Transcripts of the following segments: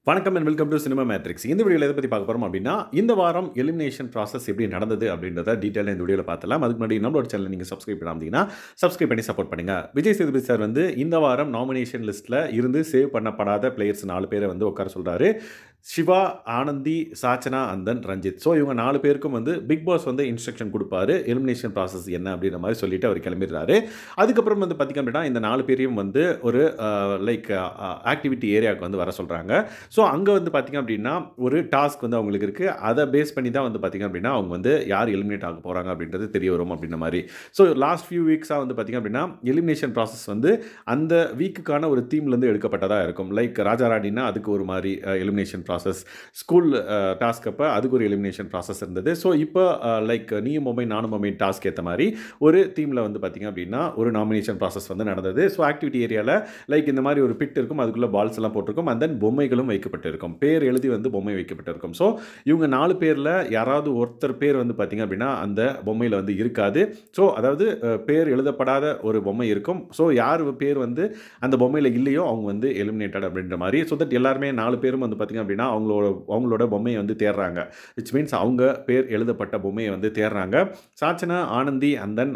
வணக்கம் and welcome to cinema matrix. இந்த வீடியோவில் எதை பற்றி பார்க்க போகிறோம் அப்படின்னா, இந்த வாரம் எலிமினேஷன் ப்ராசஸ் எப்படி நடந்தது அப்படின்றத டீட்டெயிலாக இந்த வீடியோவில் பார்த்தலாம். அதுக்கு முன்னாடி நம்மளோட சேனல் நீங்கள் சப்ஸ்கிரைப் பண்ணாமீங்கன்னா சப்ஸ்கிரைப் பண்ணி சப்போர்ட் பண்ணுங்கள். விஜய் சேதுபதி சார் வந்து இந்த வாரம் நாமினேஷன் லிஸ்ட்டில் இருந்து சேவ் பண்ணப்படாத பிளேயர்ஸ் 4 பேரை வந்து உட்கார சொல்கிறாரு. Siva, Anandhi, Sachana and then Ranjith. So இவங்க 4 பேருக்கும் வந்து பிக் பாஸ் வந்து இன்ஸ்ட்ரக்ஷன் கொடுப்பாரு. எலிமினேஷன் ப்ராசஸ் என்ன அப்படின்ற மாதிரி சொல்லிட்டு அவர் கிளம்பிடுறாரு. அதுக்கப்புறம் வந்து பார்த்திங்க அப்படின்னா இந்த 4 பேரையும் வந்து ஒரு ஆக்டிவிட்டி ஏரியாவுக்கு வந்து வர சொல்கிறாங்க. ஸோ அங்கே வந்து பார்த்திங்க அப்படின்னா ஒரு டாஸ்க் வந்து அவங்களுக்கு இருக்குது. அதை பேஸ் பண்ணி தான் வந்து பார்த்திங்க அப்படின்னா அவங்க வந்து யார் எலிமினேட் ஆக போகிறாங்க அப்படின்றது தெரிய வரும் அப்படின்ற மாதிரி. ஸோ லாஸ்ட் ஃபியூ வீக்ஸாக வந்து பார்த்திங்க அப்படின்னா எலிமினேஷன் ப்ராசஸ் வந்து அந்த வீக்குக்கான ஒரு தீம்லேருந்து எடுக்கப்பட்டதாக இருக்கும். லைக் ராஜா ராணினா அதுக்கு ஒரு மாதிரி எலிமினேஷன் ப்ராசஸ், ஸ்கூல் டாஸ்க் அப்போ அதுக்கு ஒரு எலிமினேஷன் ப்ராசஸ் இருந்தது. ஸோ இப்போ லைக் நீயும் மொபைல் நானும் மொபைல் டாஸ்க் ஏற்ற மாதிரி ஒரு தீமில் வந்து பார்த்திங்க அப்படின்னா ஒரு நாமினேஷன் ப்ராசஸ் வந்து நடந்தது. ஸோ ஆக்டிவிட்டி ஏரியாவில் லைக் இந்த மாதிரி ஒரு பிட் இருக்கும், அதுக்குள்ளே பால்ஸ் எல்லாம் போட்டிருக்கும், அண்ட் தென் பொம்மைகளும் வைக்கப்பட்டிருக்கும், பேர் எழுதி வந்து பொம்மை வைக்கப்பட்டிருக்கும். ஸோ இவங்க 4 பேரில் யாராவது ஒருத்தர் பேர் வந்து பார்த்திங்க அப்படின்னா அந்த பொம்மையில் வந்து இருக்காது. ஸோ அதாவது பேர் எழுதப்படாத ஒரு பொம்மை இருக்கும். ஸோ யார் பேர் வந்து அந்த பொம்மையில் இல்லையோ அவங்க வந்து எலிமினேட்டட் அப்படின்ற மாதிரி. ஸோ தட் எல்லாருமே 4 பேரும் வந்து பார்த்திங்க அப்படின்னா அவங்களோட பொம்மையை வந்து தேடுறாங்க. விச் மீன்ஸ் அவங்க பேர் எழுதப்பட்ட பொம்மையை வந்து தேடுறாங்க. சாச்சனா, ஆனந்தி அண்ட் தென்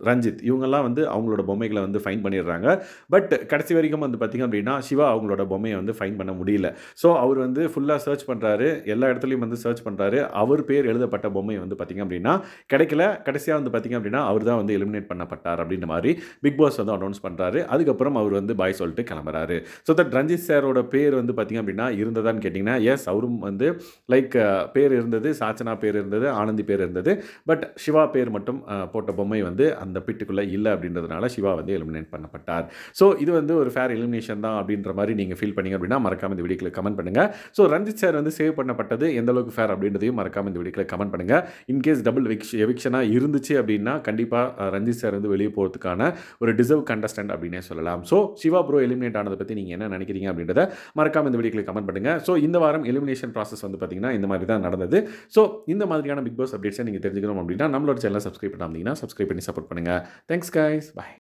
ரஞ்சித் இவங்கெல்லாம் வந்து அவங்களோட பொம்மைகளை வந்து ஃபைன் பண்ணிடுறாங்க. பட் கடைசி வரைக்கும் வந்து பார்த்திங்க அப்படின்னா சிவா அவங்களோட பொம்மையை வந்து ஃபைன் பண்ண முடியல. ஸோ அவர் வந்து ஃபுல்லாக சர்ச் பண்ணுறாரு, எல்லா இடத்துலையும் வந்து சர்ச் பண்ணுறாரு. அவர் பேர் எழுதப்பட்ட பொம்மை வந்து பார்த்திங்க அப்படின்னா கிடைக்கல. கடைசியாக வந்து பார்த்திங்க அப்படின்னா அவர் தான் வந்து எலிமினேட் பண்ணப்பட்டார் அப்படின்ற மாதிரி பிக் பாஸ் வந்து அனௌன்ஸ் பண்ணுறாரு. அதுக்கப்புறம் அவர் வந்து பாய் சொல்லிட்டு கிளம்புறாரு. ஸோ தட் ரஞ்சித் சாரோட பேர் வந்து பார்த்திங்க அப்படின்னா இருந்ததான்னு கேட்டிங்கன்னா எஸ், அவரும் வந்து லைக் பேர் இருந்தது, சாச்சனா பேர் இருந்தது, ஆனந்தி பேர் இருந்தது. பட் சிவா பேர் மட்டும் போட்ட பொம்மை வந்து அந்த பிட்டுக்குள்ளே இல்லை அப்படின்றதுனால சிவா வந்து எலிமினேட் பண்ணப்பட்டார். ஸோ இது வந்து ஒரு ஃபேர் எலிமினேஷன் தான் அப்படின்ற மாதிரி நீங்கள் ஃபீல் பண்ணீங்க அப்படின்னா மறக்காம இந்த வீடியோக்கு கமெண்ட் பண்ணுங்கள். ஸோ ரஞ்சித் சார் வந்து சேவ் பண்ணப்பட்டது எந்த அளவுக்கு ஃபேர் அப்படின்றதையும் மறக்காம இந்த வீடியோக்கு கமெண்ட் பண்ணுங்கள். இன்கேஸ் டபுள் எவிக்ஷனாக இருந்துச்சு அப்படின்னா கண்டிப்பாக ரஞ்சித் சார் வந்து வெளியே போகிறதுக்கான ஒரு டிசர்வ் கண்டஸ்டன்ட் அப்படின்னே சொல்லலாம். ஸோ சிவா ப்ரோ எலிமினேட் ஆனதை பற்றி நீங்கள் என்ன நினைக்கிறீங்க அப்படின்றத மறக்காம இந்த வீடியோக்கு கமெண்ட் பண்ணுங்கள். ஸோ இந்த வாரம் எலிமினேஷன் ப்ராசஸ் வந்து பார்த்தீங்கன்னா இந்த மாதிரி தான் நடந்தது. ஸோ இந்த மாதிரியான பிக் பாஸ் அப்டேட்ஸை நீங்கள் தெரிஞ்சுக்கணும் அப்படின்னா நம்மளோட சேனலை சப்ஸ்கிரைப் பண்ணாமீங்கன்னா சப்ஸ்கிரைப் பண்ணி சப்போர்ட் பண்ணுங்கள். Thanks guys, by.